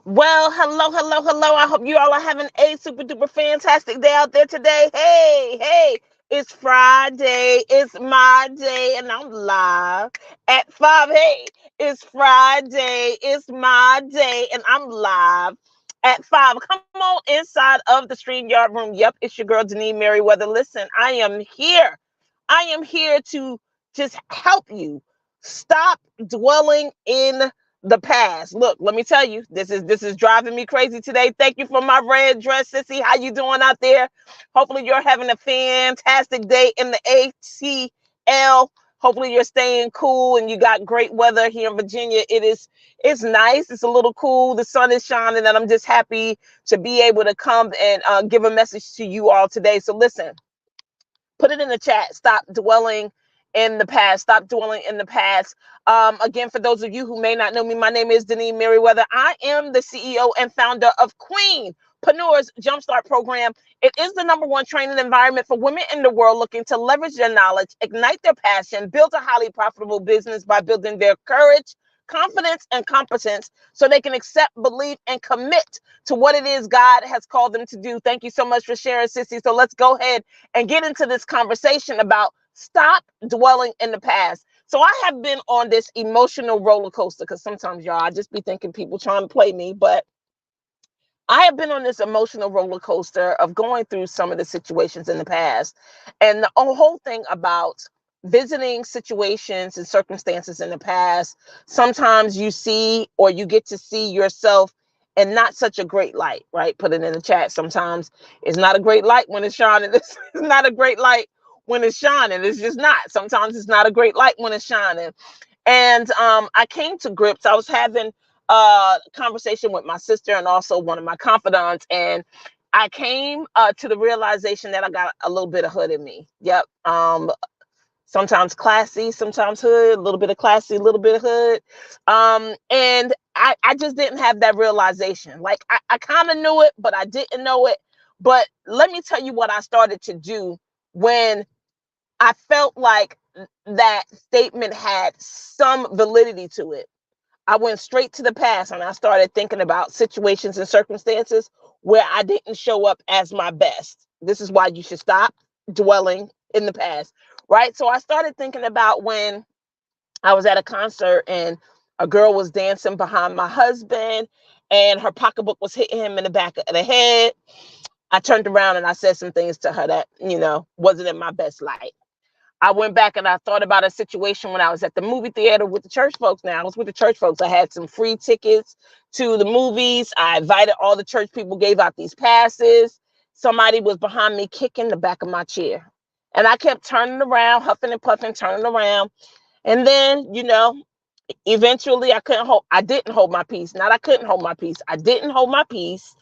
Well, hello, hello, hello. I hope you all are having a super duper fantastic day out there today. Hey, it's Friday. It's my day, and I'm live at 5. Hey, it's Friday. It's my day, and I'm live at 5. Come on inside of the StreamYard room. Yep, it's your girl, Denise Merriweather. Listen, I am here. I am here to just help you stop dwelling in the past. Look, let me tell you, this is driving me crazy today. Thank you for my red dress, sissy. How you doing out there? Hopefully you're having a fantastic day in the ATL. Hopefully you're staying cool and you got great weather here in Virginia. It's nice. It's a little cool. The sun is shining, and I'm just happy to be able to come and give a message to you all today. So listen, put it in the chat. Stop dwelling in the past. Stop dwelling in the past. Again, for those of you who may not know me, my name is Denise Merriweather. I am the CEO and founder of Queenpreneur's Jumpstart Program. It is the #1 training environment for women in the world looking to leverage their knowledge, ignite their passion, build a highly profitable business by building their courage, confidence, and competence so they can accept, believe, and commit to what it is God has called them to do. Thank you so much for sharing, Sissy. So let's go ahead and get into this conversation about stop dwelling in the past. So I have been on this emotional roller coaster because sometimes, y'all, I just be thinking people trying to play me, but I have been on this emotional roller coaster of going through some of the situations in the past. And the whole thing about visiting situations and circumstances in the past, sometimes you see or you get to see yourself in not such a great light, right? Put it in the chat. Sometimes it's not a great light when it's shining. It's not a great light when it's shining. It's just not. Sometimes it's not a great light when it's shining. And I came to grips. I was having a conversation with my sister and also one of my confidants, and I came to the realization that I got a little bit of hood in me. Yep. Sometimes classy, sometimes hood, a little bit of classy, a little bit of hood. And I just didn't have that realization. Like I kind of knew it, but I didn't know it. But let me tell you what I started to do when I felt like that statement had some validity to it. I went straight to the past and I started thinking about situations and circumstances where I didn't show up as my best. This is why you should stop dwelling in the past, right? So I started thinking about when I was at a concert and a girl was dancing behind my husband and her pocketbook was hitting him in the back of the head. I turned around and I said some things to her that, wasn't in my best light. I went back and I thought about a situation when I was at the movie theater with the church folks. Now, I was with the church folks. I had some free tickets to the movies. I invited all the church people, gave out these passes. Somebody was behind me kicking the back of my chair. And I kept turning around, huffing and puffing, turning around. And then, eventually I didn't hold my peace. Not I couldn't hold my peace. I didn't hold my peace.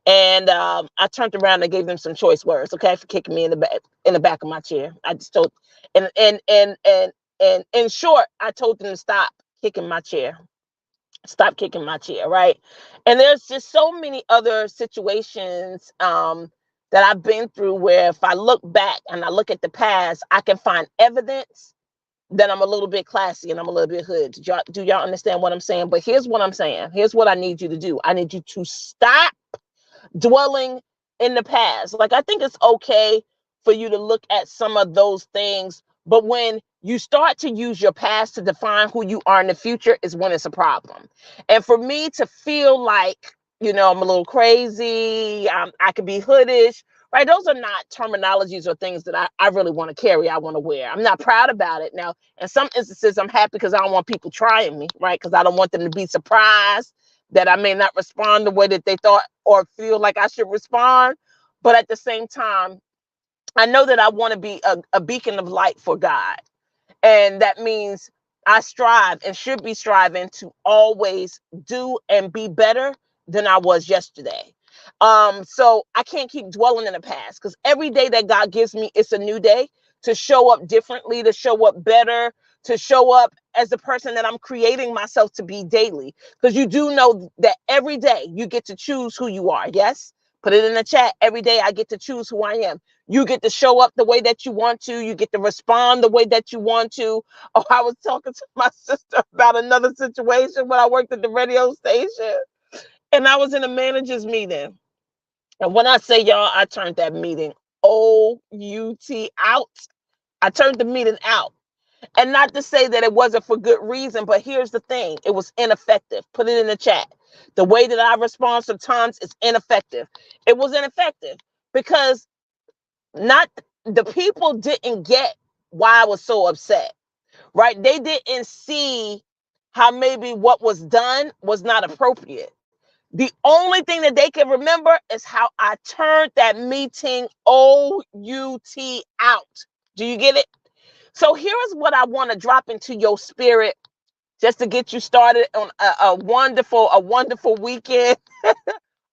And I turned around and gave them some choice words, okay, for kicking me in the back of my chair. I just told, and in short, I told them to kicking my chair, stop kicking my chair, right? And there's just so many other situations that I've been through where if I look back and I look at the past, I can find evidence that I'm a little bit classy and I'm a little bit hood. Do y'all understand what I'm saying? But here's what I'm saying. Here's what I need you to do. I need you to stop dwelling in the past. Like, I think it's okay for you to look at some of those things, but when you start to use your past to define who you are in the future is when it's a problem. And for me to feel like, I'm a little crazy, I could be hoodish, right? Those are not terminologies or things that I really want to carry, I want to wear. I'm not proud about it. Now, in some instances, I'm happy because I don't want people trying me, right? Because I don't want them to be surprised that I may not respond the way that they thought or feel like I should respond. But at the same time, I know that I want to be a beacon of light for God. And that means I strive and should be striving to always do and be better than I was yesterday. So I can't keep dwelling in the past because every day that God gives me, it's a new day to show up differently, to show up better, to show up as the person that I'm creating myself to be daily. Because you do know that every day you get to choose who you are. Yes. Put it in the chat. Every day I get to choose who I am. You get to show up the way that you want to. You get to respond the way that you want to. Oh, I was talking to my sister about another situation when I worked at the radio station. And I was in a manager's meeting. And when I say y'all, I turned that meeting O-U-T out. I turned the meeting out. And not to say that it wasn't for good reason, but here's the thing. It was ineffective. Put it in the chat. The way that I respond sometimes is ineffective. It was ineffective because not the people didn't get why I was so upset, right? They didn't see how maybe what was done was not appropriate. The only thing that they can remember is how I turned that meeting O-U-T out. Do you get it? So here's what I want to drop into your spirit just to get you started on a wonderful weekend,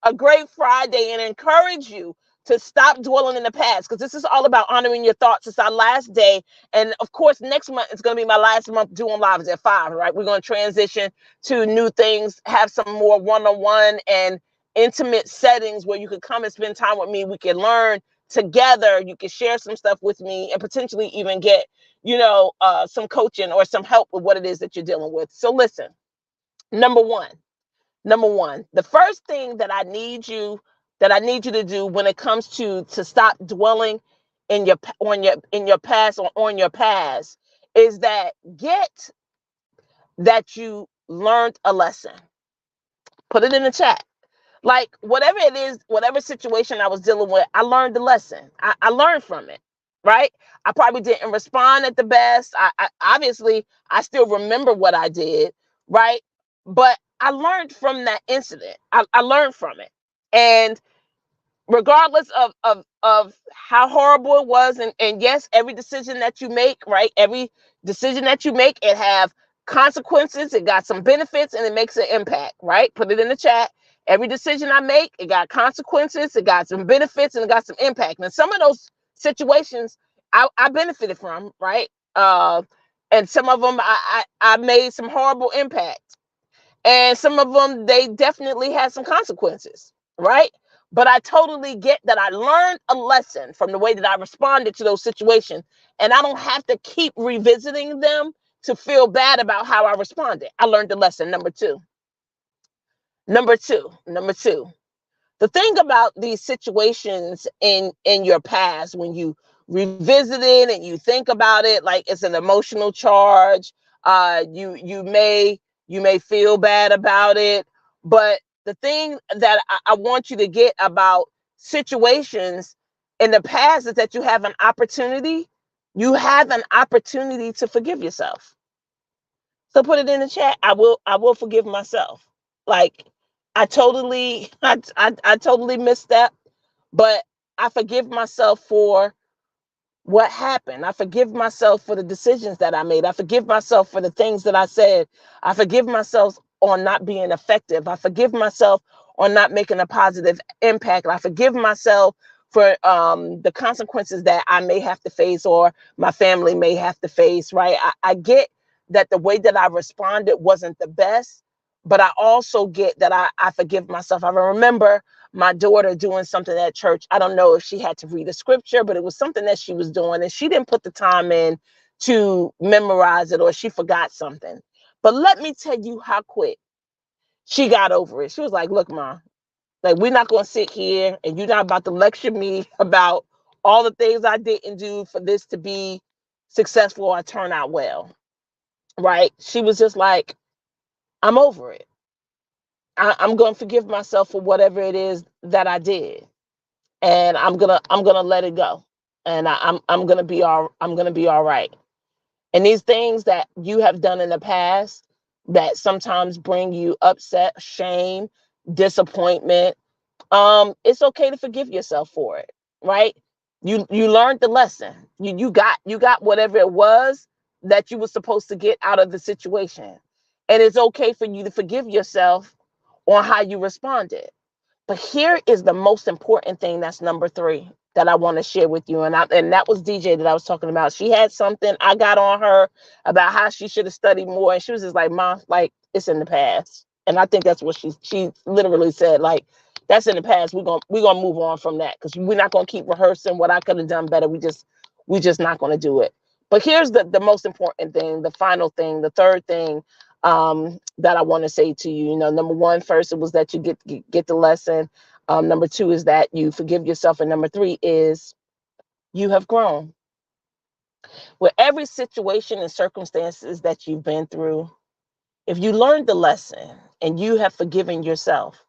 a great Friday, and encourage you to stop dwelling in the past, because this is all about honoring your thoughts. It's our last day. And of course, next month is going to be my last month doing lives at 5, right? We're going to transition to new things, have some more one-on-one and intimate settings where you can come and spend time with me. We can learn together. You can share some stuff with me and potentially even get, some coaching or some help with what it is that you're dealing with. So listen, number one, the first thing that I need you to do when it comes to stop dwelling in your past or on your past is that get that you learned a lesson. Put it in the chat. Like whatever it is, whatever situation I was dealing with, I learned the lesson. I learned from it, right? I probably didn't respond at the best. I obviously I still remember what I did, right? But I learned from that incident. I learned from it. And regardless of how horrible it was, and yes, every decision that you make, right, every decision that you make, it have consequences, it got some benefits, and it makes an impact, right? Put it in the chat. Every decision I make, it got consequences, it got some benefits, and it got some impact. And some of those situations I benefited from, right? And some of them I made some horrible impact, and some of them they definitely had some consequences, right? But I totally get that I learned a lesson from the way that I responded to those situations, and I don't have to keep revisiting them to feel bad about how I responded. I learned the lesson. Number two, the thing about these situations in your past, when you revisit it and you think about it, like it's an emotional charge, you may feel bad about it. But the thing that I want you to get about situations in the past is that you have an opportunity to forgive yourself. So put it in the chat. I will forgive myself. Like I totally missed that, but I forgive myself for what happened. I forgive myself for the decisions that I made. I forgive myself for the things that I said. I forgive myself on not being effective. I forgive myself on not making a positive impact. I forgive myself for the consequences that I may have to face or my family may have to face, right? I get that the way that I responded wasn't the best, but I also get that I forgive myself. I remember my daughter doing something at church. I don't know if she had to read a scripture, but it was something that she was doing, and she didn't put the time in to memorize it, or she forgot something. But let me tell you how quick she got over it. She was like, "Look, Mom, like we're not going to sit here and you're not about to lecture me about all the things I didn't do for this to be successful or turn out well." Right? She was just like, "I'm over it. I'm going to forgive myself for whatever it is that I did, and I'm gonna let it go, and I'm gonna be all right." And these things that you have done in the past that sometimes bring you upset, shame, disappointment, it's okay to forgive yourself for it, right? You learned the lesson. You got whatever it was that you were supposed to get out of the situation, and it's okay for you to forgive yourself on how you responded. But here is the most important thing. That's number 3 that I want to share with you. And that was DJ that I was talking about. She had something I got on her about how she should have studied more, and she was just like, "Mom, like it's in the past." And I think that's what she literally said. Like, that's in the past. We're gonna move on from that, because we're not gonna keep rehearsing what I could have done better. We just not gonna do it. But here's the most important thing, the final thing, the third thing. that I want to say to you. You know, number one, first, it was that you get the lesson. Number two is that you forgive yourself. And number three is you have grown. With every situation and circumstances that you've been through, if you learned the lesson and you have forgiven yourself,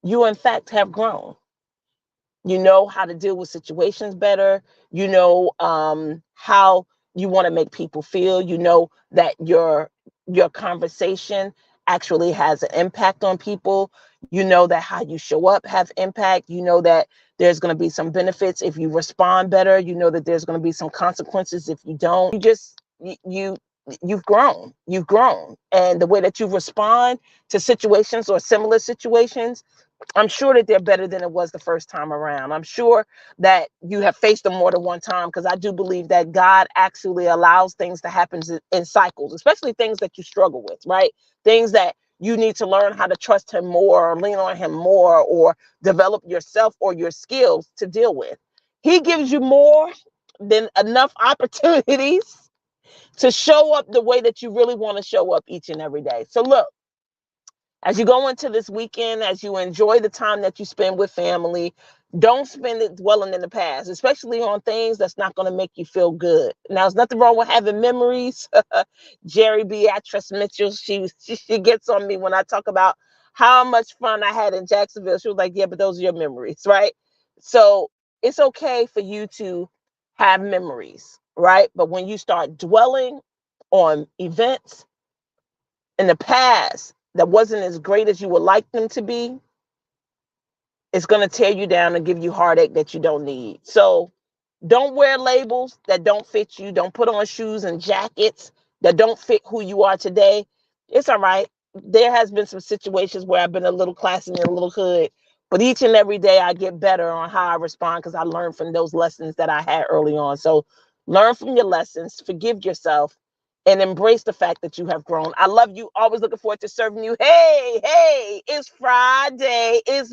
you in fact have grown. You know how to deal with situations better. You know how you want to make people feel. You know that your conversation actually has an impact on people. You know that how you show up have impact. You know that there's going to be some benefits if you respond better. You know that there's going to be some consequences if you don't. You've grown. You've grown, and the way that you respond to situations or similar situations, I'm sure that they're better than it was the first time around. I'm sure that you have faced them more than one time, because I do believe that God actually allows things to happen in cycles, especially things that you struggle with, right? Things that you need to learn how to trust Him more or lean on Him more or develop yourself or your skills to deal with. He gives you more than enough opportunities to show up the way that you really want to show up each and every day. So, look, as you go into this weekend, as you enjoy the time that you spend with family, don't spend it dwelling in the past, especially on things that's not going to make you feel good. Now, there's nothing wrong with having memories. Jerry Beatrice Mitchell, she gets on me when I talk about how much fun I had in Jacksonville. She was like, yeah, but those are your memories, right? So it's okay for you to have memories, right? But when you start dwelling on events in the past that wasn't as great as you would like them to be, it's going to tear you down and give you heartache that you don't need. So don't wear labels that don't fit you. Don't put on shoes and jackets that don't fit who you are today. It's all right. There has been some situations where I've been a little classy and a little hood, but each and every day I get better on how I respond because I learned from those lessons that I had early on. So learn from your lessons, forgive yourself, and embrace the fact that you have grown. I love you. Always looking forward to serving you. Hey, it's Friday. It's